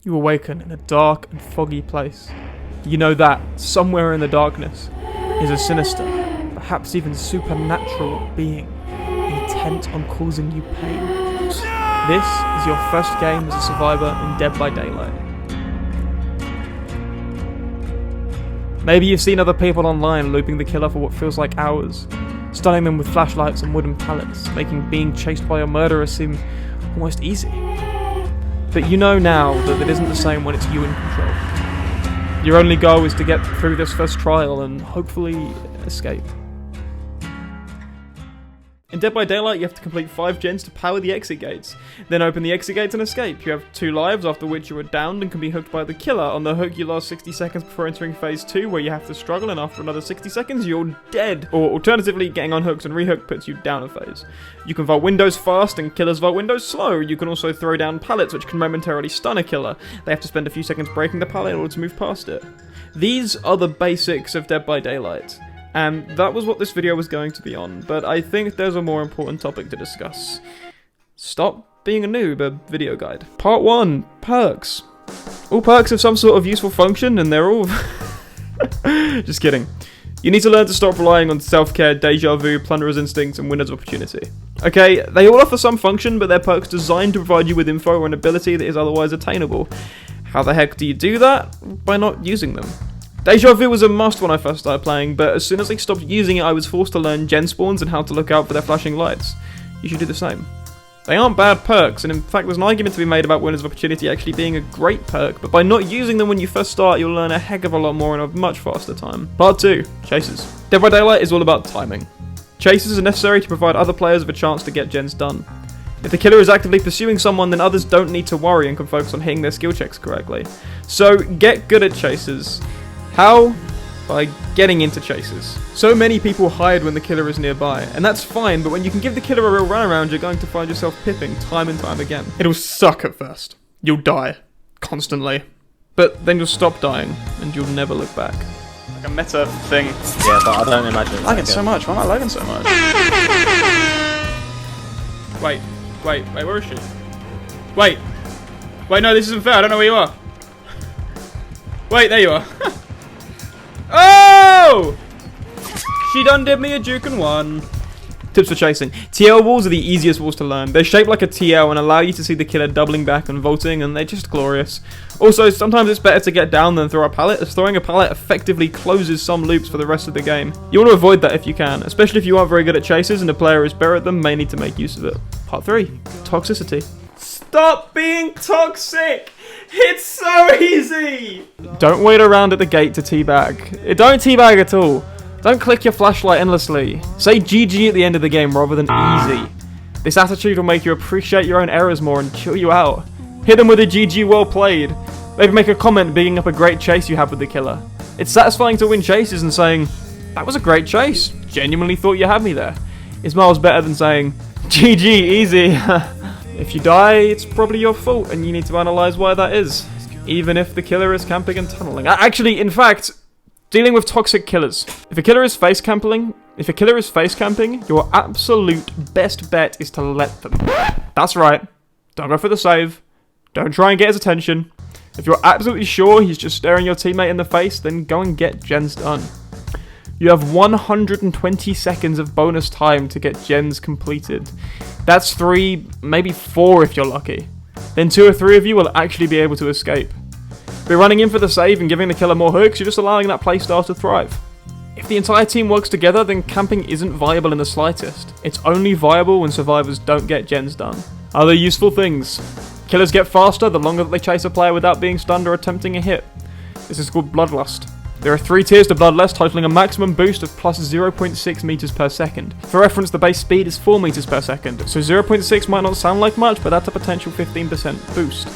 You awaken in a dark and foggy place. You know that, somewhere in the darkness, is a sinister, perhaps even supernatural being, intent on causing you pain. This is your first game as a survivor in Dead by Daylight. Maybe you've seen other people online looping the killer for what feels like hours, stunning them with flashlights and wooden pallets, making being chased by a murderer seem almost easy. But you know now that it isn't the same when it's you in control. Your only goal is to get through this first trial and hopefully escape. In Dead by Daylight, you have to complete 5 gens to power the exit gates, then open the exit gates and escape. You have 2 lives, after which you are downed and can be hooked by the killer. On the hook, you last 60 seconds before entering phase 2, where you have to struggle, and after another 60 seconds, you're dead. Or alternatively, getting unhooked and rehooked puts you down a phase. You can vault windows fast, and killers vault windows slow. You can also throw down pallets, which can momentarily stun a killer. They have to spend a few seconds breaking the pallet in order to move past it. These are the basics of Dead by Daylight. And that was what this video was going to be on, but I think there's a more important topic to discuss. Stop being a noob, a video guide. Part 1, perks. All perks have some sort of useful function, and they're all... Just kidding. You need to learn to stop relying on self-care, deja vu, plunderer's instinct, and winner's opportunity. Okay, they all offer some function, but they're perks designed to provide you with info or an ability that is otherwise attainable. How the heck do you do that? By not using them. Deja vu was a must when I first started playing, but as soon as I stopped using it, I was forced to learn gen spawns and how to look out for their flashing lights. You should do the same. They aren't bad perks, and in fact there's an argument to be made about Winners of Opportunity actually being a great perk, but by not using them when you first start, you'll learn a heck of a lot more in a much faster time. Part 2, Chases. Dead by Daylight is all about timing. Chases are necessary to provide other players with a chance to get gens done. If the killer is actively pursuing someone, then others don't need to worry and can focus on hitting their skill checks correctly. So get good at chases. How? By getting into chases. So many people hide when the killer is nearby, and that's fine, but when you can give the killer a real runaround, you're going to find yourself pipping time and time again. It'll suck at first. You'll die. Constantly. But then you'll stop dying, and you'll never look back. Like a meta thing. Yeah, but I don't imagine it's lagging so much. Why am I lagging so much? Wait, where is she? Wait, no, this isn't fair. I don't know where you are. Wait, there you are. Oh! She done did me a juke and won. Tips for chasing. TL walls are the easiest walls to learn. They're shaped like a TL and allow you to see the killer doubling back and vaulting, and they're just glorious. Also, sometimes it's better to get down than throw a pallet, as throwing a pallet effectively closes some loops for the rest of the game. You want to avoid that if you can, especially if you aren't very good at chases and a player is better at them, may need to make use of it. Part 3, Toxicity. Stop being toxic! It's so easy! Don't wait around at the gate to teabag. Don't teabag at all. Don't click your flashlight endlessly. Say GG at the end of the game rather than easy. This attitude will make you appreciate your own errors more and chill you out. Hit them with a GG well played. Maybe make a comment bigging up a great chase you have with the killer. It's satisfying to win chases and saying, that was a great chase. Genuinely thought you had me there. It's miles better than saying, GG, easy. If you die, it's probably your fault, and you need to analyse why that is. Even if the killer is camping and tunneling. Actually, in fact, dealing with toxic killers. If a killer is face camping, your absolute best bet is to let them. That's right. Don't go for the save. Don't try and get his attention. If you're absolutely sure he's just staring your teammate in the face, then go and get gens done. You have 120 seconds of bonus time to get gens completed. That's 3, maybe 4 if you're lucky. Then 2 or 3 of you will actually be able to escape. If you're running in for the save and giving the killer more hooks, you're just allowing that playstyle to thrive. If the entire team works together, then camping isn't viable in the slightest. It's only viable when survivors don't get gens done. Other useful things. Killers get faster the longer that they chase a player without being stunned or attempting a hit. This is called Bloodlust. There are 3 tiers to Bloodlust, totaling a maximum boost of plus 0.6 meters per second. For reference, the base speed is 4 meters per second, so 0.6 might not sound like much, but that's a potential 15% boost.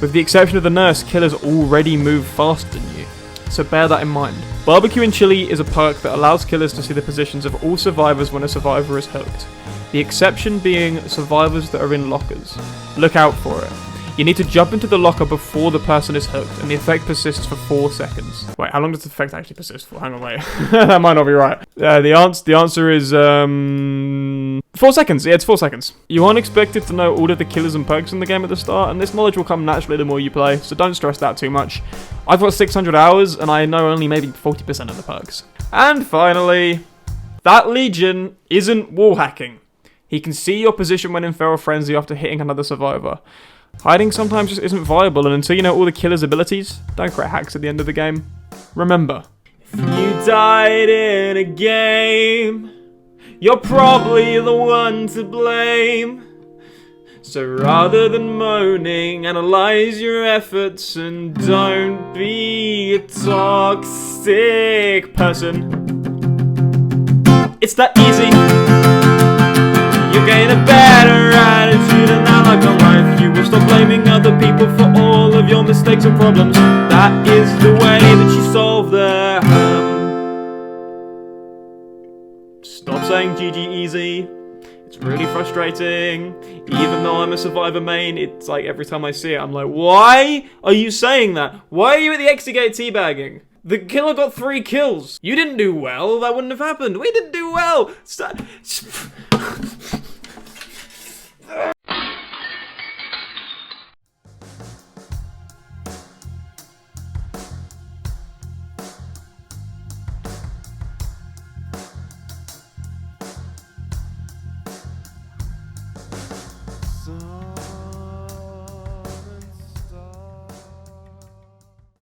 With the exception of the nurse, killers already move faster than you, so bear that in mind. Barbecue and Chili is a perk that allows killers to see the positions of all survivors when a survivor is hooked. The exception being survivors that are in lockers. Look out for it. You need to jump into the locker before the person is hooked, and the effect persists for 4 seconds. Wait, how long does the effect actually persist for? Hang on, wait. That might not be right. The answer is, 4 seconds, yeah, it's 4 seconds. You aren't expected to know all of the killers and perks in the game at the start, and this knowledge will come naturally the more you play, so don't stress that too much. I've got 600 hours, and I know only maybe 40% of the perks. And finally, that Legion isn't wall hacking. He can see your position when in Feral Frenzy after hitting another survivor. Hiding sometimes just isn't viable, and until you know all the killer's abilities, don't create hacks at the end of the game. Remember, if you died in a game, you're probably the one to blame. So rather than moaning, analyze your efforts and don't be a toxic person. It's that easy. You gain a better attitude and outlook on life. You will stop blaming other people for all of your mistakes and problems. That is the way that you solve them. Stop saying GG easy. It's really frustrating. Even though I'm a survivor main, it's like every time I see it, I'm like, why are you saying that? Why are you at the exit gate teabagging? The killer got 3 kills. You didn't do well. That wouldn't have happened. We didn't do well.